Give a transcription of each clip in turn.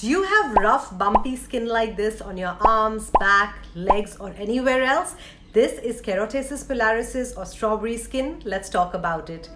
Do you have rough, bumpy skin like this on your arms, back, legs, or anywhere else? This is Keratosis Pilaris or strawberry skin. Let's talk about it.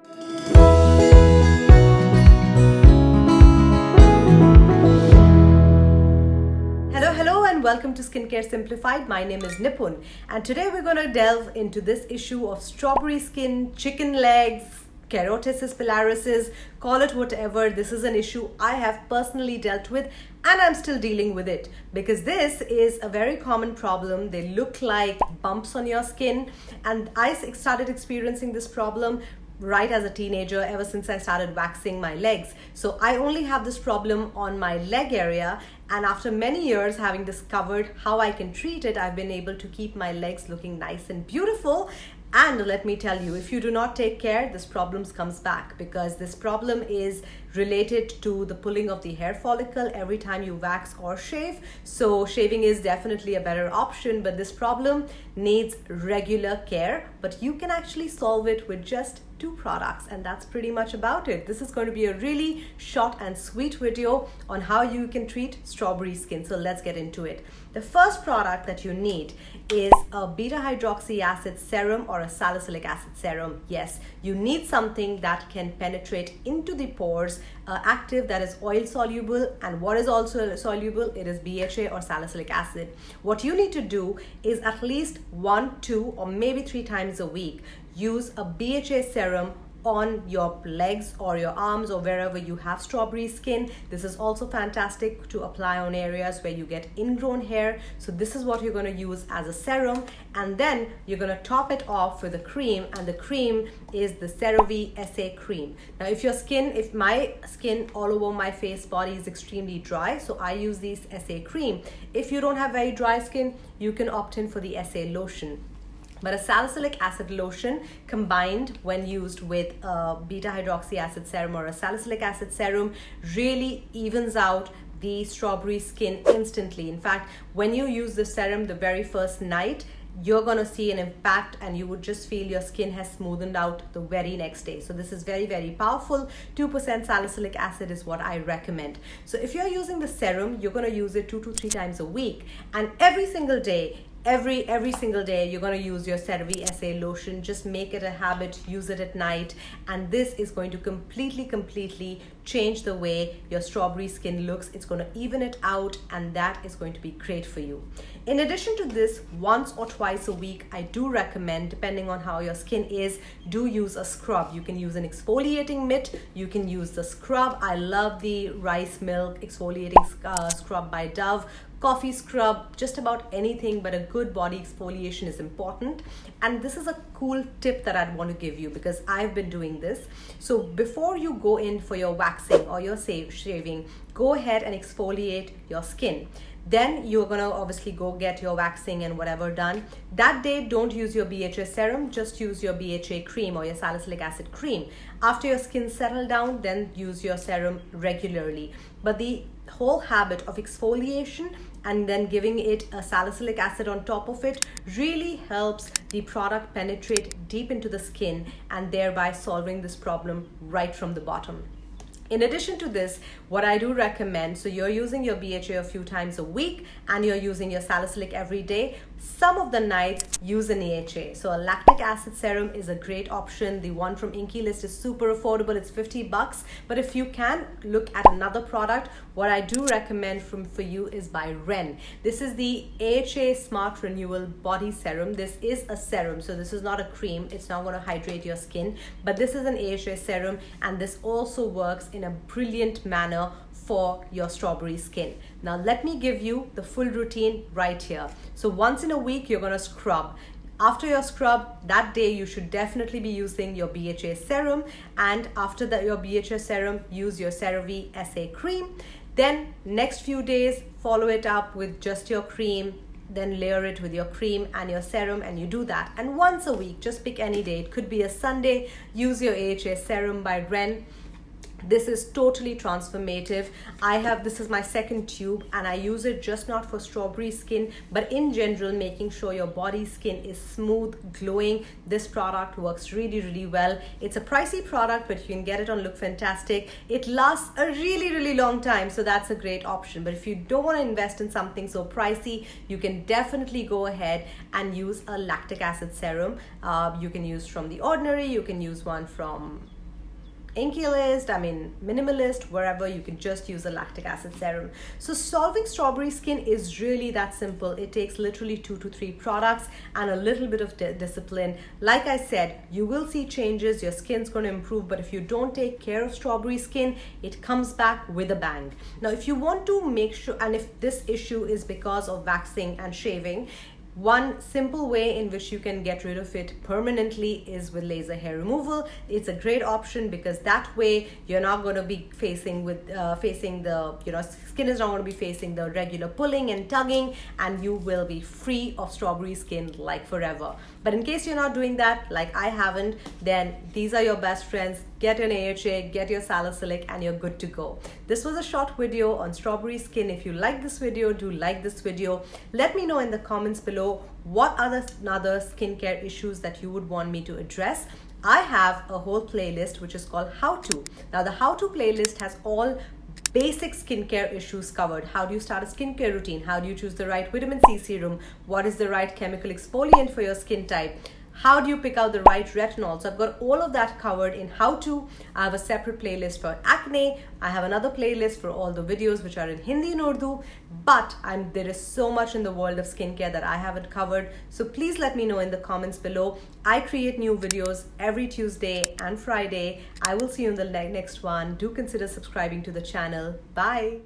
Hello and welcome to Skincare Simplified. My name is Nipun and today we're going to delve into this issue of strawberry skin, chicken legs, Keratosis Pilaris, call it whatever. This is an issue I have personally dealt with and I'm still dealing with it because this is a very common problem. They look like bumps on your skin, and I started experiencing this problem right as a teenager, ever since I started waxing my legs. So I only have this problem on my leg area, and after many years having discovered how I can treat it, I've been able to keep my legs looking nice and beautiful. And let me tell you, if you do not take care, this problem comes back, because this problem is related to the pulling of the hair follicle every time you wax or shave. So shaving is definitely a better option, but this problem needs regular care. But you can actually solve it with just 2 products, and that's pretty much about it. This is going to be a really short and sweet video on how you can treat strawberry skin. So let's get into it. The first product that you need is a beta hydroxy acid serum or a salicylic acid serum. Yes, you need something that can penetrate into the pores, active, that is oil soluble, and what is also soluble, it is BHA or salicylic acid. What you need to do is at least 1, 2, or maybe 3 times a week use a BHA serum on your legs or your arms or wherever you have strawberry skin. This is also fantastic to apply on areas where you get ingrown hair. So this is what you're going to use as a serum, and then you're going to top it off with a cream, and the cream is the CeraVe SA cream. Now if my skin all over my face body is extremely dry, so I use this SA cream. If you don't have very dry skin, you can opt in for the SA lotion. But a salicylic acid lotion combined when used with a beta hydroxy acid serum or a salicylic acid serum really evens out the strawberry skin instantly. In fact, when you use the serum the very first night, you're going to see an impact and you would just feel your skin has smoothened out the very next day. So this is very, very powerful. 2% salicylic acid is what I recommend. So if you're using the serum, you're going to use it 2 to 3 times a week, and every single day, every single day you're going to use your CeraVe SA lotion. Just make it a habit, use it at night, and this is going to completely change the way your strawberry skin looks. It's going to even it out, and that is going to be great for you. In addition to this, once or twice a week, I do recommend, depending on how your skin is, do use a scrub. You can use an exfoliating mitt, you can use the scrub. I love the rice milk exfoliating scrub by Dove, coffee scrub, just about anything, but a good body exfoliation is important. And this is a cool tip that I'd want to give you because I've been doing this. So before you go in for your waxing or your shaving, go ahead and exfoliate your skin. Then you're gonna obviously go get your waxing and whatever done. That day, don't use your BHA serum, just use your BHA cream or your salicylic acid cream. After your skin settled down, then use your serum regularly. But the whole habit of exfoliation and then giving it a salicylic acid on top of it really helps the product penetrate deep into the skin and thereby solving this problem right from the bottom. In addition to this, what I do recommend, so you're using your BHA a few times a week and you're using your salicylic every day, some of the nights use an AHA. So a lactic acid serum is a great option. The one from Inky List is super affordable, it's $50. But if you can look at another product, what I do recommend for you is by Ren. This is the AHA Smart Renewal Body Serum. This is a serum, so this is not a cream. It's not going to hydrate your skin, but this is an AHA serum, and this also works in a brilliant manner for your strawberry skin. Now let me give you the full routine right here. So once in a week you're going to scrub. After your scrub, that day you should definitely be using your BHA serum, and after that your BHA serum, use your CeraVe SA cream. Then next few days follow it up with just your cream, then layer it with your cream and your serum, and you do that. And once a week, just pick any day, it could be a Sunday, use your AHA serum by Ren. This is totally transformative. This is my second tube, and I use it just not for strawberry skin, but in general, making sure your body skin is smooth, glowing. This product works really, really well. It's a pricey product, but you can get it on Look Fantastic. It lasts a really, really long time, so that's a great option. But if you don't want to invest in something so pricey, you can definitely go ahead and use a lactic acid serum. You can use from The Ordinary, you can use one from Minimalist, wherever. You can just use a lactic acid serum. So solving strawberry skin is really that simple. It takes literally 2 to 3 products and a little bit of discipline. Like I said, you will see changes, your skin's going to improve, but if you don't take care of strawberry skin, it comes back with a bang. Now, if you want to make sure, and if this issue is because of waxing and shaving, one simple way in which you can get rid of it permanently is with laser hair removal. It's a great option because that way you're not going to be facing the, skin is not going to be facing the regular pulling and tugging, and you will be free of strawberry skin like forever. But in case you're not doing that, like I haven't, then these are your best friends. Get an AHA, get your salicylic, and you're good to go. This was a short video on strawberry skin. If you like this video, do like this video. Let me know in the comments below what other skincare issues that you would want me to address. I have a whole playlist which is called How To. Now, the How To playlist has all basic skincare issues covered. How do you start a skincare routine? How do you choose the right vitamin C serum? What is the right chemical exfoliant for your skin type? How do you pick out the right retinol? So I've got all of that covered in How To. I have a separate playlist for acne. I have another playlist for all the videos which are in Hindi and Urdu. But there is so much in the world of skincare that I haven't covered. So please let me know in the comments below. I create new videos every Tuesday and Friday. I will see you in the next one. Do consider subscribing to the channel. Bye.